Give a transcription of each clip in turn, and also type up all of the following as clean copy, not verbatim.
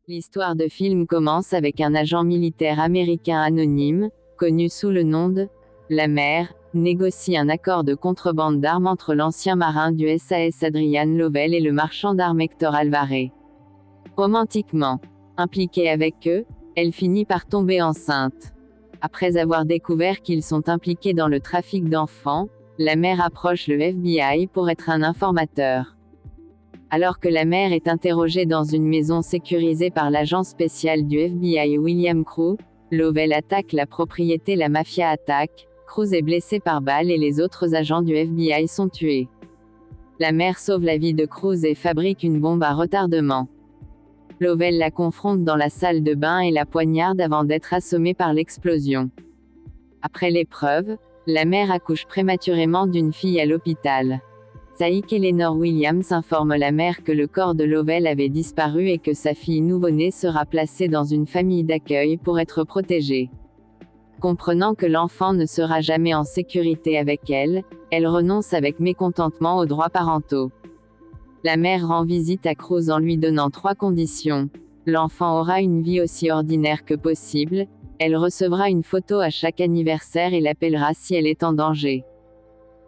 L'histoire de film commence avec un agent militaire américain anonyme, connu sous le nom de La Mer, négocie un accord de contrebande d'armes entre l'ancien marin du SAS Adrian Lovell et le marchand d'armes Hector Alvarez. Romantiquement impliquée avec eux, elle finit par tomber enceinte. Après avoir découvert qu'ils sont impliqués dans le trafic d'enfants, La Mer approche le FBI pour être un informateur. Alors que La Mer est interrogée dans une maison sécurisée par l'agent spécial du FBI William Crew, Lovell attaque la propriété. La mafia attaque, Cruz est blessé par balle et les autres agents du FBI sont tués. La Mer sauve la vie de Cruz et fabrique une bombe à retardement. Lovell la confronte dans la salle de bain et la poignarde avant d'être assommée par l'explosion. Après l'épreuve, La Mer accouche prématurément d'une fille à l'hôpital. Saïk Eleanor Williams informe La Mer que le corps de Lovell avait disparu et que sa fille nouveau-née sera placée dans une famille d'accueil pour être protégée. Comprenant que l'enfant ne sera jamais en sécurité avec elle, elle renonce avec mécontentement aux droits parentaux. La Mer rend visite à Cruz en lui donnant 3 conditions. L'enfant aura une vie aussi ordinaire que possible, elle recevra une photo à chaque anniversaire et l'appellera si elle est en danger.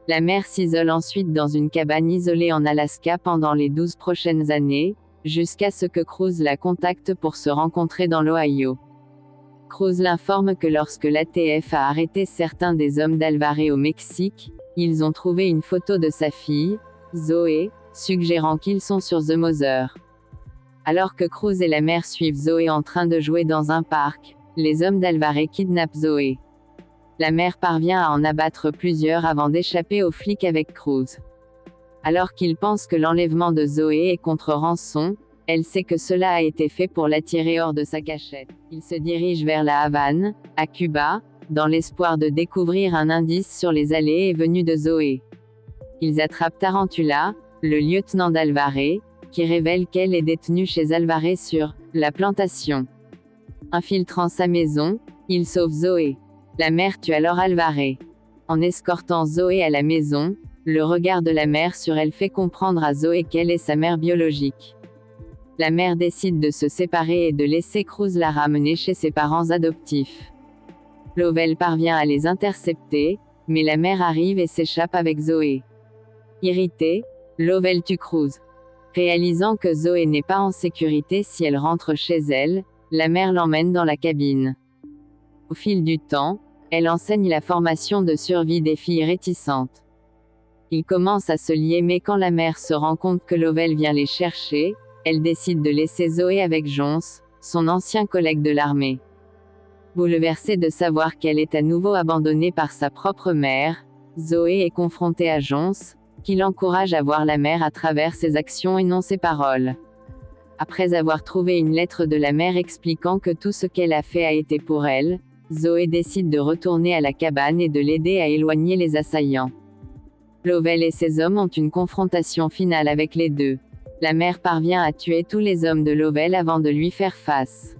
La Mer s'isole ensuite dans une cabane isolée en Alaska pendant les 12 prochaines années, jusqu'à ce que Cruz la contacte pour se rencontrer dans l'Ohio. Cruz l'informe que lorsque l'ATF a arrêté certains des hommes d'Alvarez au Mexique, ils ont trouvé une photo de sa fille, Zoé, suggérant qu'ils sont sur The Mother. Alors que Cruz et La Mer suivent Zoé en train de jouer dans un parc, les hommes d'Alvarez kidnappent Zoé. La Mer parvient à en abattre plusieurs avant d'échapper aux flics avec Cruz. Alors qu'il pense que l'enlèvement de Zoé est contre rançon, elle sait que cela a été fait pour l'attirer hors de sa cachette. Il se dirige vers la Havane, à Cuba, dans l'espoir de découvrir un indice sur les allées et venues de Zoé. Ils attrapent Tarantula, le lieutenant d'Alvarez, qui révèle qu'elle est détenue chez Alvarez sur la plantation. Infiltrant sa maison, il sauve Zoé. La Mer tue alors Alvarez. En escortant Zoé à la maison, le regard de La Mer sur elle fait comprendre à Zoé qu'elle est sa mère biologique. La Mer décide de se séparer et de laisser Cruz la ramener chez ses parents adoptifs. Lovell parvient à les intercepter, mais La Mer arrive et s'échappe avec Zoé. Irrité, Lovell tue Cruz. Réalisant que Zoé n'est pas en sécurité si elle rentre chez elle, La Mer l'emmène dans la cabine. Au fil du temps, elle enseigne la formation de survie des filles réticentes. Ils commencent à se lier mais quand La Mer se rend compte que Lovell vient les chercher, elle décide de laisser Zoé avec Jones, son ancien collègue de l'armée. Bouleversée de savoir qu'elle est à nouveau abandonnée par sa propre mère, Zoé est confrontée à Jones, qui l'encourage à voir La Mer à travers ses actions et non ses paroles. Après avoir trouvé une lettre de La Mer expliquant que tout ce qu'elle a fait a été pour elle, Zoé décide de retourner à la cabane et de l'aider à éloigner les assaillants. Lovell et ses hommes ont une confrontation finale avec les deux. La Mer parvient à tuer tous les hommes de Lovell avant de lui faire face.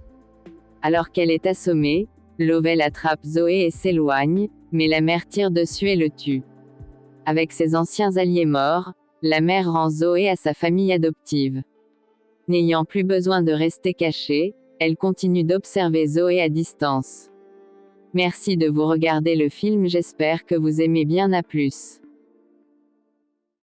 Alors qu'elle est assommée, Lovell attrape Zoé et s'éloigne, mais La Mer tire dessus et le tue. Avec ses anciens alliés morts, La Mer rend Zoé à sa famille adoptive. N'ayant plus besoin de rester cachée, elle continue d'observer Zoé à distance. Merci de vous regarder le film, j'espère que vous aimez bien. À plus.